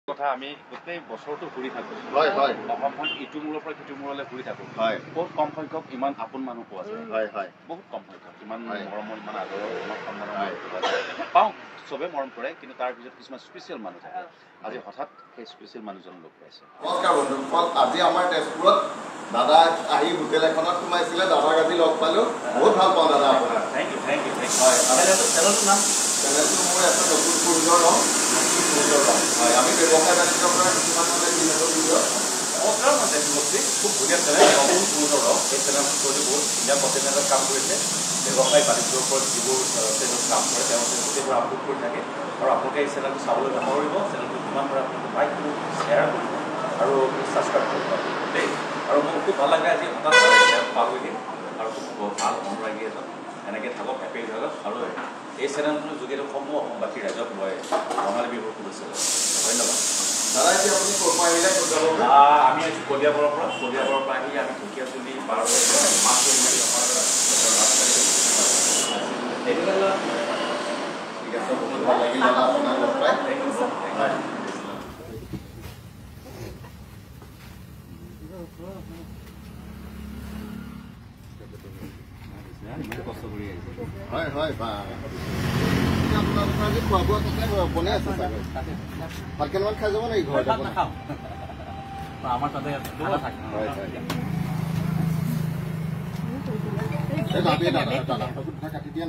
কথা আমি গোটেই বছৰটো ঘূৰি থাকোঁ হয় হয় অসমখন ইটো মূৰৰ পৰা সিটো মূৰলৈ ঘূৰি থাকোঁ হয় বহুত কম সংখ্যক ইমান আপোন মানুহ পোৱা যায় হয় হয় বহুত কম সংখ্যক ইমান মৰমৰ ইমান আদৰৰ ইমান সন্মানৰ হয় পাওঁ চবে মৰম কৰে কিন্তু তাৰ ভিতৰত কিছুমান স্পেচিয়েল মানুহ থাকে আজি হঠাৎ সেই স্পেচিয়েল মানুহজন লগ পাইছে নমস্কাৰ বন্ধুসকল আজি আমাৰ তেজপুৰত দাদা আহি হোটেল এখনত সোমাইছিলে দাদাক আজি লগ পালোঁ বহুত ভাল পাওঁ দাদা আপোনাৰ থেংক ইউ হয় চেনেলটোৰ নাম চেনেলটো মোৰ এটা নতুন সূৰ্যৰ ৰং হয় আমি ব্যৱসায় বাণিজ্যৰ পৰা কিছুমান মানে যিহেতু ভিডিঅ' খুব ধুনীয়া চেনেল নতুন সূৰ্যৰ ৰং এই চেনেলটো কৰি বহুত ধুনীয়া কণ্টেণ্টত কাম কৰিছে ব্যৱসায় বাণিজ্যৰ ওপৰত যিবোৰ তেওঁলোক কাম কৰে তেওঁলোকে গোটেইবোৰ আপলোড কৰি থাকে আৰু আপোনালোকে এই চেনেলটো চাবলৈ নাপাহৰিব চেনেলটো যিমান পাৰে আপোনালোকে লাইক কৰিব শ্বেয়াৰ কৰিব আৰু ছাবস্ক্ৰাইব কৰিব দেই আৰু মোৰ খুব ভাল লাগে আজি হঠাৎ পালোহি আৰু খুব ভাল অনুৰাগী এজন এনেকৈ থাকক হেপী থাকক আৰু এই চেনেলটোৰ যোগেদি সমূহ অসমবাসী ৰাইজক মই ৰঙালী বিহুৰ শুভেচ্ছা ধন্যবাদ দাদা এতিয়া আপুনি ক'ৰ পৰা আহিলে ক'ত যাব আমি আহিছোঁ কলিয়াবৰৰ পৰা আহি আমি ঢেকীয়াজুলি পাৰ হৈ মাছ ধৰি মেলি ঠিক আছে বহুত ভাল লাগিল দাদা আপোনাৰ লগ পাই হয় হয় হয় বা আপোনালোকৰ আজি খোৱা বোৱা কেতিয়া বনাই আছে চাগে ভাত কেইটামান খাই যাব নেকি ঘৰতে আমাৰ তাতে হয় হয় দাদা কাটি দিয়া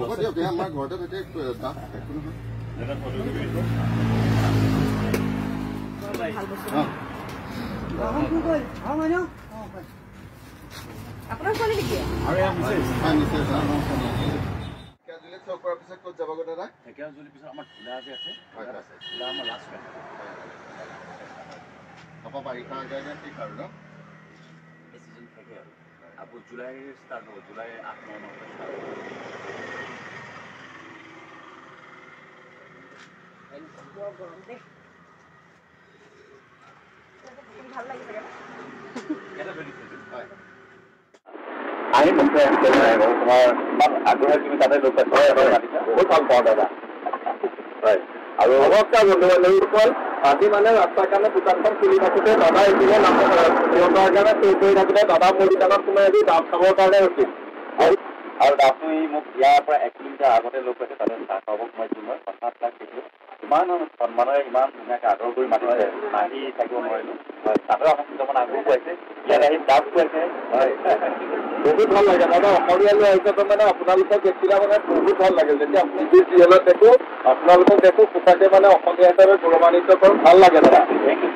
হ'ব দিয়ক আমাৰ ঘৰতে থাকে দাঁত একো নহয় আপোনাৰ ছোৱালী নেকি চক কৰাৰ পিছত ক'ত যাব গৈ দাদা ঢেকীয়াজুলিৰ পিছত আমাৰ ধূলা যে আছে ধূলা আমাৰ লাষ্ট তাৰপৰা বাৰিষা আগে ঠিক আৰু ন এই ছিজন থাকে আৰু আকৌ জুলাই ষ্টাৰ্ট হ'ব জুলাই 8-9 গৰম দেই ভাল লাগিছে আহিম তোমাৰ ইমান আগ্ৰহে তুমি তাতে লগ পাইছা বহুত ভাল পাওঁ দাদা হয় আৰু নমস্কাৰ বন্ধু বান্ধৱীসকল আজি মানে ৰাস্তাৰ কাৰণে দোকানখন খুলি থাকোঁতে দাদা এইপিনে সিহঁতৰ কাৰণে চৈ কৰি থাকোঁতে দাদা মোৰ দোকানত সোমাই আজি দাঁত খাবৰ কাৰণে ৰখিম আৰু দাঁতটো ই মোক ইয়াৰ পৰা 1 কিলোমিটাৰ আগতে লগ পাইছে তাতে চাহ খাব সোমাইছোঁ মই কথাত দেখিলোঁ ইমান সন্মানেৰে ইমান ধুনীয়াকৈ আদৰ কৰি মাতিছে নাহি থাকিব নোৱাৰিলোঁ হয় তাতে আমাক দুটামান আগ্ৰহ খুৱাইছে ইয়াত আহি দাঁত খুৱাইছে হয় বহুত ভাল লাগে দাদা অসমীয়ালৈ আহিছে মানে আপোনালোকক দেখিলে মানে বহুত ভাল লাগে যেতিয়া আপুনি যি চিৰিয়েলত দেখোঁ আপোনালোকক দেখোঁ সঁচাকৈ মানে অসমীয়া হিচাপে গৌৰৱান্বিত কৰোঁ ভাল লাগে দাদা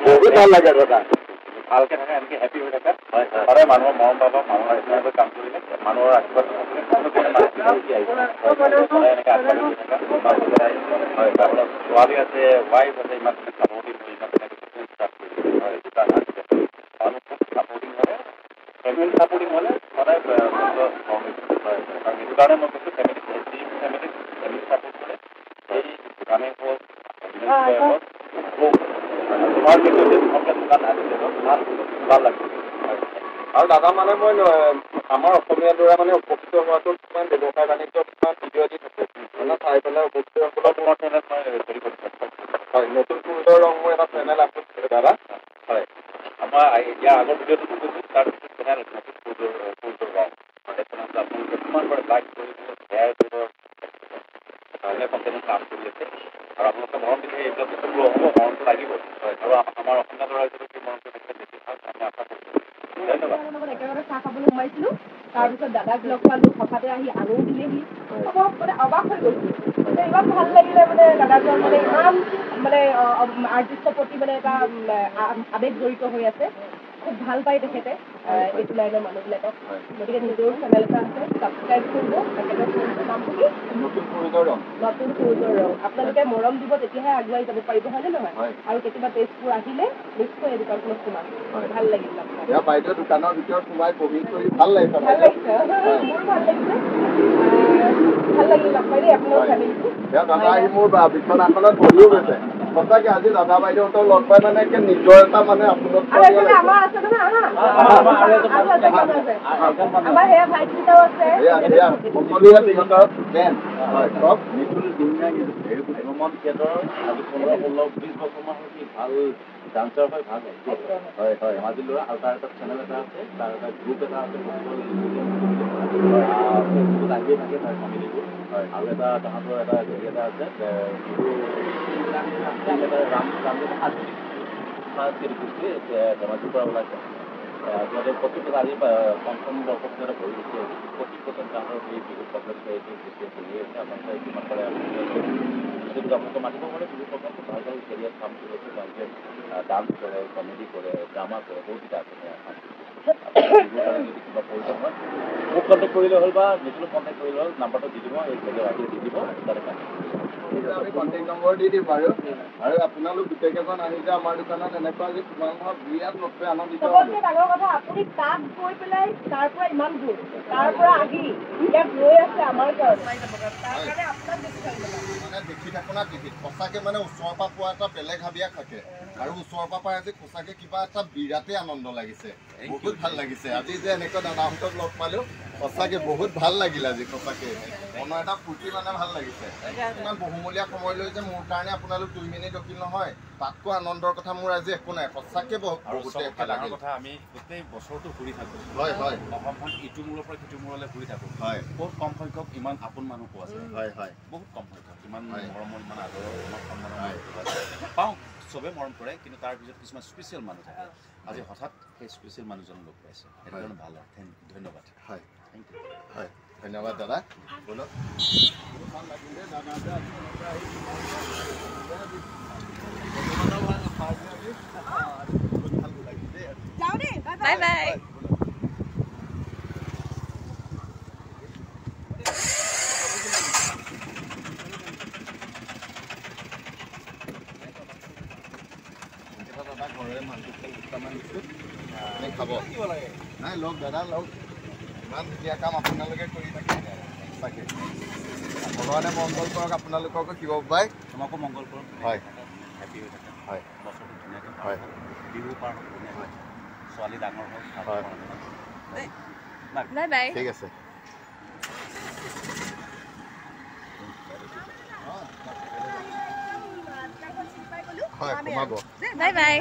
বহুত ভাল লাগে দাদা ভালকৈ থাকে এনেকৈ হেপী হৈ থাকে হয় সদায় মানুহৰ মৰম পাব মানুহৰ নিচিনাকৈ কাম কৰিলে মানুহৰ আশীৰ্বাদ হয় তাৰপৰা ছোৱালী আছে ৱাইফ আছে ইমান চাপৰ্টিভ হয় ইমান হয় দোকান আছে আৰু খুব চাপৰ্টিং হ'লে ফেমিলি চাপৰ্টিং হ'লে সদায় হয় আৰু সেইটো কাৰণে মই কৈছোঁ ফেমিলি চাপৰ্ট কৰে সেই দোকানেই হওক তোমাৰ কিন্তু দুখনকৈ দোকান আছিলে ভাল লাগিছে আৰু দাদা মানে মই আমাৰ অসমীয়াৰ দৰে মানে উপকৃত হোৱাটো কিছুমান ব্যৱসায় বাণিজ্য কিছুমান ভিডিঅ' দি থাকোঁ মানে চাই পেলাই উপকৃতসকলৰ তোমাৰ চেনেল মই হেৰি কৰিছোঁ হয় নতুন সূৰ্যৰ ৰং মোৰ এটা চেনেল আপলোড কৰিছে দাদা হয় আমাৰ ইয়াৰ আগৰ ভিডিঅ'টো কৈছোঁ তাৰপিছত চেনেল নতুন সূৰ্যৰ ৰং এই চেনেলটো আপোনালোকে কিমান পাৰে লাইক কৰিব শ্বেয়াৰ কৰিব ধুনীয়া কণ্টেণ্টত কাম কৰি আছে আৰু আপোনালোকে মৰম দিলে এইবিলাক বস্তু গ্ৰ' হ'ব মৰমটো লাগিব হয় আৰু আমাৰ অসমীয়া ল'ৰা হিচাপে সেই মৰমটো দেখিলে বেছি ভাল আমি আশা কৰিছোঁ লগত একেবাৰে চাহ খাবলৈ সোমাইছিলো তাৰপিছত দাদাক লগ পালো হঠাতে আহি আলু দিলেহি মানে অবাক হৈ গৈছো ইমান ভাল লাগিলে মানে দাদাজন মানে ইমান মানে আৰ্টিষ্টৰ প্ৰতি মানে এটা আৱেগ জড়িত হৈ আছে খুব ভাল পায় তেখেতে এইটো লাইনৰ মানুহবিলাকক গতিকে নিজেও চেনেল এটা আছে ছাবস্ক্ৰাইব কৰিব তেখেতৰ চেনেলটোৰ নামটো কি নতুন সূৰ্যৰ ৰং আপোনালোকে মৰম দিব তেতিয়াহে আগুৱাই যাব পাৰিব হয়নে নহয় আৰু কেতিয়াবা তেজপুৰ আহিলে নিশ্চয় এই দোকানখনত সোমাম ভাল লাগিল বাইদেউ দোকানৰ ভিতৰত সোমাই বহি কৰি ভাল লাগিছে মোৰ ভাল লাগিছে ভাল লাগিল লগ পাই দেই আপোনাৰ ফেমিলিটো দাদা আহি মোৰ বিচনাখনত বহিও গৈছে সঁচা সঁচাকে আজি দাদা বাইদেউহঁতক লগ পাই মানে একে নিজৰ এটা মানে আপোনাৰ আৰু এইফালে আমাৰ আছে নহয় আমাৰ সেয়া ভাইটিটাও আছে সকলোৱে সিহঁতৰ বেন হয় চব ভ্ৰমণ থিয়েটাৰৰ আজি 15-16-20 বছৰমান হ'ল ভাল ডান্সাৰ হয় ভাল হয় হয় মাজুলী ল'ৰা আৰু তাৰ এটা চেনেল এটা আছে তাৰ এটা গ্ৰুপ এটা আছে ফেচবুকত আহিয়ে থাকে তাৰ কমেডিবোৰ হয় আৰু এটা তাহাঁতৰ এটা হেৰি এটা আছে ধেমাজিৰ পৰা ওলাইছে সিহঁতে 25% আজি পঞ্চম বৰ্ষত সিহঁতে ভৰি দিছে 25% তাহাঁতৰ সেই বিহু প্ৰগ্ৰেছ চলি আছে আপোনালোকে কিমান পাৰে আপোনালোকে মাতিব পাৰে বিহু প্ৰগ্ৰেম ভাল ভাল কেৰিয়াৰ কাম কৰি আছে তেওঁলোকে ডান্স কৰে কমেডি কৰে ড্ৰামা কৰে বহুতকেইটা আছে কিবা প্ৰয়োজন হয় মোক কণ্টেক্ট কৰিলে হ'ল বা নিশ্চয় কণ্টেক্ট কৰিলে হ'ল নাম্বাৰটো দি দিব এই আহি দি দিব তাতে আমি কণ্টেক্ট নম্বৰ দি দিম বাৰু আৰু আপোনালোক গোটেইকেইজন আহি যে আমাৰ দোকানত এনেকুৱা যে তোমালোকৰ বিৰাট নথৈ আনন্দিত চবতকৈ ডাঙৰ কথা আপুনি তাত গৈ পেলাই তাৰ পৰা ইমান দূৰ তাৰ পৰা আহি ইয়াত ৰৈ আছে আমাৰ কাৰণে তাৰ কাৰণে আপোনাক বেছি ভাল লাগে মানে দেখি থাকো না টিভিত সঁচাকে মানে ওচৰৰ পৰা পোৱা এটা বেলেগ হাবিয়াস থাকে আৰু ওচৰৰ পৰা পাই আজি সঁচাকে কিবা এটা বিৰাটেই আনন্দ লাগিছে বহুত ভাল লাগিছে আজি যে এনেকুৱা দাদাহঁতক লগ পালো সঁচাকে বহুত ভাল লাগিল আজি সঁচাকে মনৰ এটা ফূৰ্তি মানে ভাল লাগিছে ইমান বহুমূলীয়া সময় লৈ যে মোৰ কাৰণে আপোনালোক 2 মিনিট ৰখিল নহয় তাতকৈ আনন্দৰ কথা মোৰ আজি একো নাই সঁচাকে ডাঙৰ কথা আমি গোটেই বছৰটো ঘূৰি থাকোঁ হয় হয় অসমখন ইটো মূৰৰ পৰা সিটো মূৰলৈ ঘূৰি থাকোঁ হয় বহুত কম সংখ্যক ইমান আপোন মানুহ পোৱা যায় হয় হয় বহুত কম সংখ্যক ইমান মৰমৰ ইমান আদৰৰ ইমান সন্মানৰ পাওঁ চবে মৰম কৰে কিন্তু তাৰ ভিতৰত কিছুমান স্পেচিয়েল মানুহ থাকে আজি হঠাৎ সেই স্পেচিয়েল মানুহজন লগ পাইছে সেইকাৰণে ভাল হয় ধন্যবাদ হয় থেংক ইউ হয় ধন্যবাদ দাদা বলক ভাল লাগিলে দাদা বাই বাই দাদা ঘৰৰে মানুহটো দুটামান দিছোঁ খাব নাই লওক দাদা লওক ইমান ধুনীয়া কাম আপোনালোকে কৰি থাকে সঁচাকে ভগৱানে মংগল কৰক আপোনালোককো শিৱ বাই তোমাকো মংগল কৰক হয় হেপী হৈ থাকে হয় বছৰটো ধুনীয়াকৈ হয় বিহু পাৰ হওক ধুনীয়াকৈ ছোৱালী ডাঙৰ হওক হয় বাই বাই ঠিক আছে হয় কমাব বাই বাই